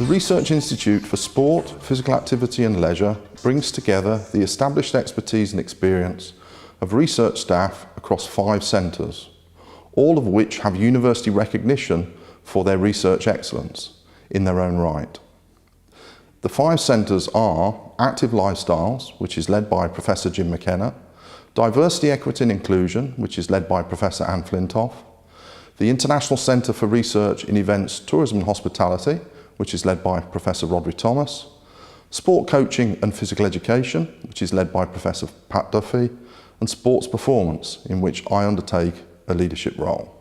The Research Institute for Sport, Physical Activity and Leisure brings together the established expertise and experience of research staff across 5 centres, all of which have university recognition for their research excellence in their own right. The 5 centres are Active Lifestyles, which is led by Professor Jim McKenna, Diversity, Equity and Inclusion, which is led by Professor Anne Flintoff, the International Centre for Research in Events, Tourism and Hospitality, which is led by Professor Roderick Thomas, Sport Coaching and Physical Education, which is led by Professor Pat Duffy, and Sports Performance, in which I undertake a leadership role.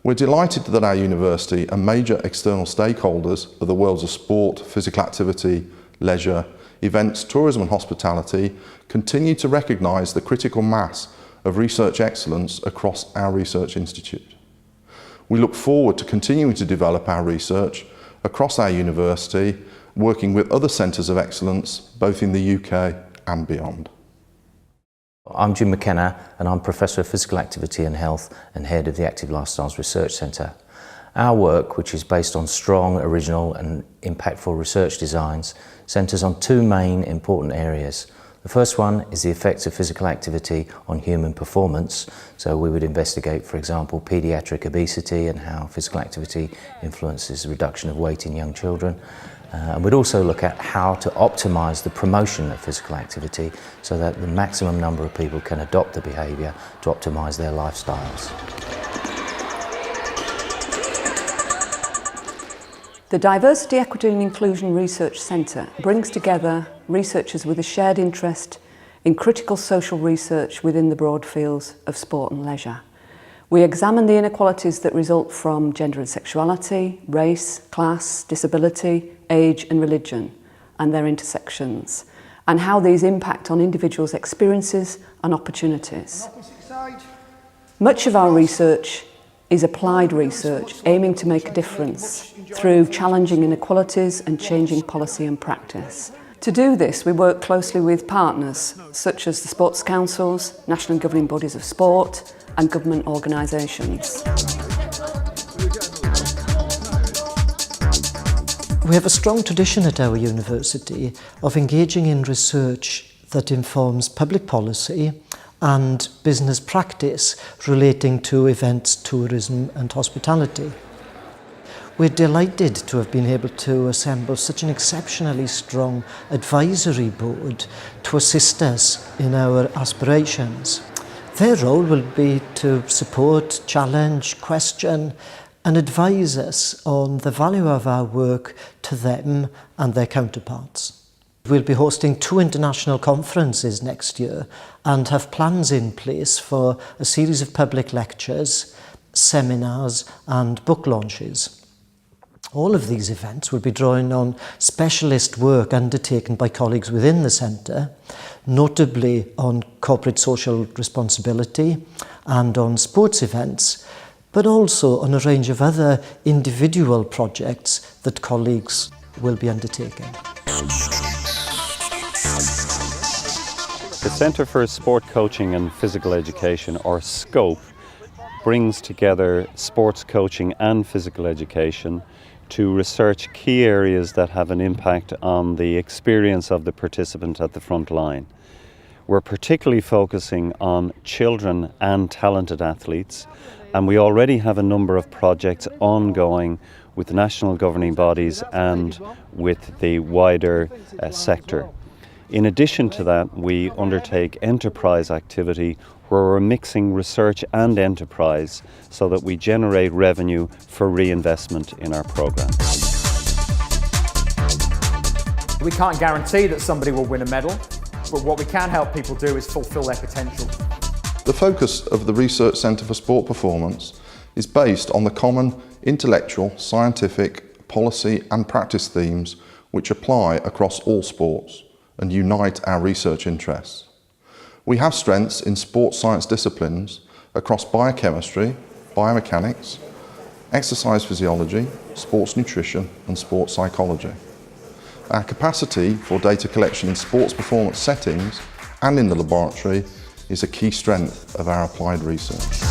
We're delighted that our university and major external stakeholders of the worlds of sport, physical activity, leisure, events, tourism and hospitality continue to recognise the critical mass of research excellence across our research institute. We look forward to continuing to develop our research across our university, working with other centres of excellence both in the UK and beyond. I'm Jim McKenna and I'm Professor of Physical Activity and Health and Head of the Active Lifestyles Research Centre. Our work, which is based on strong, original and impactful research designs, centres on 2 main important areas. The first one is the effects of physical activity on human performance. So we would investigate, for example, paediatric obesity and how physical activity influences the reduction of weight in young children. And we'd also look at how to optimise the promotion of physical activity so that the maximum number of people can adopt the behaviour to optimise their lifestyles. The Diversity, Equity and Inclusion Research Centre brings together researchers with a shared interest in critical social research within the broad fields of sport and leisure. We examine the inequalities that result from gender and sexuality, race, class, disability, age and religion, and their intersections, and how these impact on individuals' experiences and opportunities. Much of our research is applied research aiming to make a difference through challenging inequalities and changing policy and practice. To do this, we work closely with partners such as the sports councils, national governing bodies of sport and government organisations. We have a strong tradition at our university of engaging in research that informs public policy and business practice relating to events, tourism and hospitality. We're delighted to have been able to assemble such an exceptionally strong advisory board to assist us in our aspirations. Their role will be to support, challenge, question and advise us on the value of our work to them and their counterparts. We'll be hosting 2 international conferences next year and have plans in place for a series of public lectures, seminars and book launches. All of these events will be drawing on specialist work undertaken by colleagues within the centre, notably on corporate social responsibility and on sports events, but also on a range of other individual projects that colleagues will be undertaking. The Centre for Sport Coaching and Physical Education, or SCOPE, brings together sports coaching and physical education to research key areas that have an impact on the experience of the participant at the front line. We're particularly focusing on children and talented athletes, and we already have a number of projects ongoing with national governing bodies and with the wider sector. In addition to that, we undertake enterprise activity where we're mixing research and enterprise so that we generate revenue for reinvestment in our programme. We can't guarantee that somebody will win a medal, but what we can help people do is fulfil their potential. The focus of the Research Centre for Sport Performance is based on the common intellectual, scientific, policy and practice themes which apply across all sports and unite our research interests. We have strengths in sports science disciplines across biochemistry, biomechanics, exercise physiology, sports nutrition and sports psychology. Our capacity for data collection in sports performance settings and in the laboratory is a key strength of our applied research.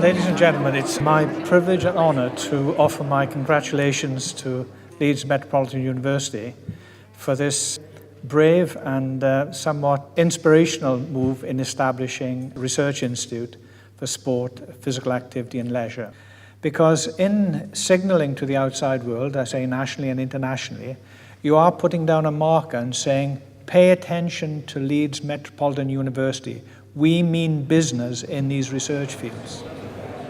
Ladies and gentlemen, it's my privilege and honour to offer my congratulations to Leeds Metropolitan University for this brave and somewhat inspirational move in establishing a research institute for sport, physical activity and leisure. Because in signalling to the outside world, I say nationally and internationally, you are putting down a marker and saying, pay attention to Leeds Metropolitan University. We mean business in these research fields.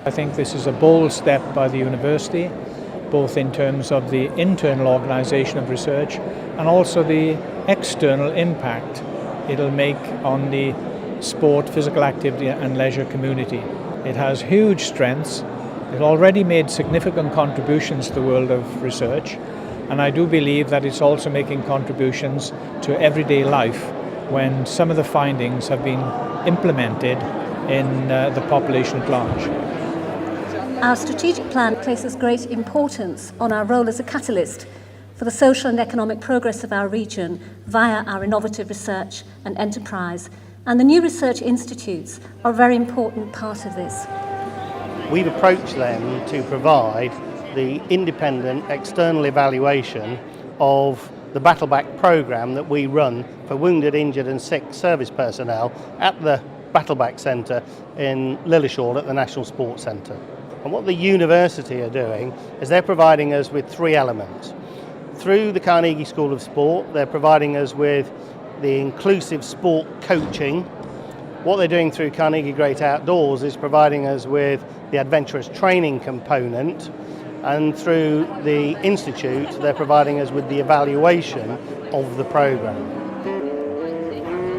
I think this is a bold step by the university, both in terms of the internal organisation of research and also the external impact it'll make on the sport, physical activity and leisure community. It has huge strengths. It already made significant contributions to the world of research, and I do believe that it's also making contributions to everyday life when some of the findings have been implemented in the population at large. Our strategic plan places great importance on our role as a catalyst for the social and economic progress of our region via our innovative research and enterprise, and the new research institutes are a very important part of this. We've approached them to provide the independent external evaluation of the Battleback programme that we run for wounded, injured and sick service personnel at the Battleback Centre in Lilleshall at the National Sports Centre. And what the university are doing is they're providing us with three elements. Through the Carnegie School of Sport, they're providing us with the inclusive sport coaching. What they're doing through Carnegie Great Outdoors is providing us with the adventurous training component, and through the Institute they're providing us with the evaluation of the programme.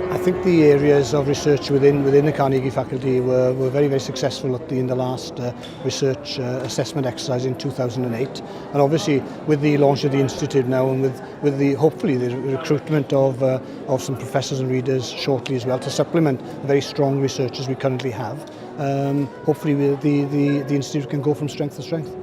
I think the areas of research within the Carnegie faculty were very, very successful in the last research assessment exercise in 2008, and obviously with the launch of the Institute now and with the hopefully the recruitment of some professors and readers shortly as well to supplement the very strong researchers we currently have, hopefully the Institute can go from strength to strength.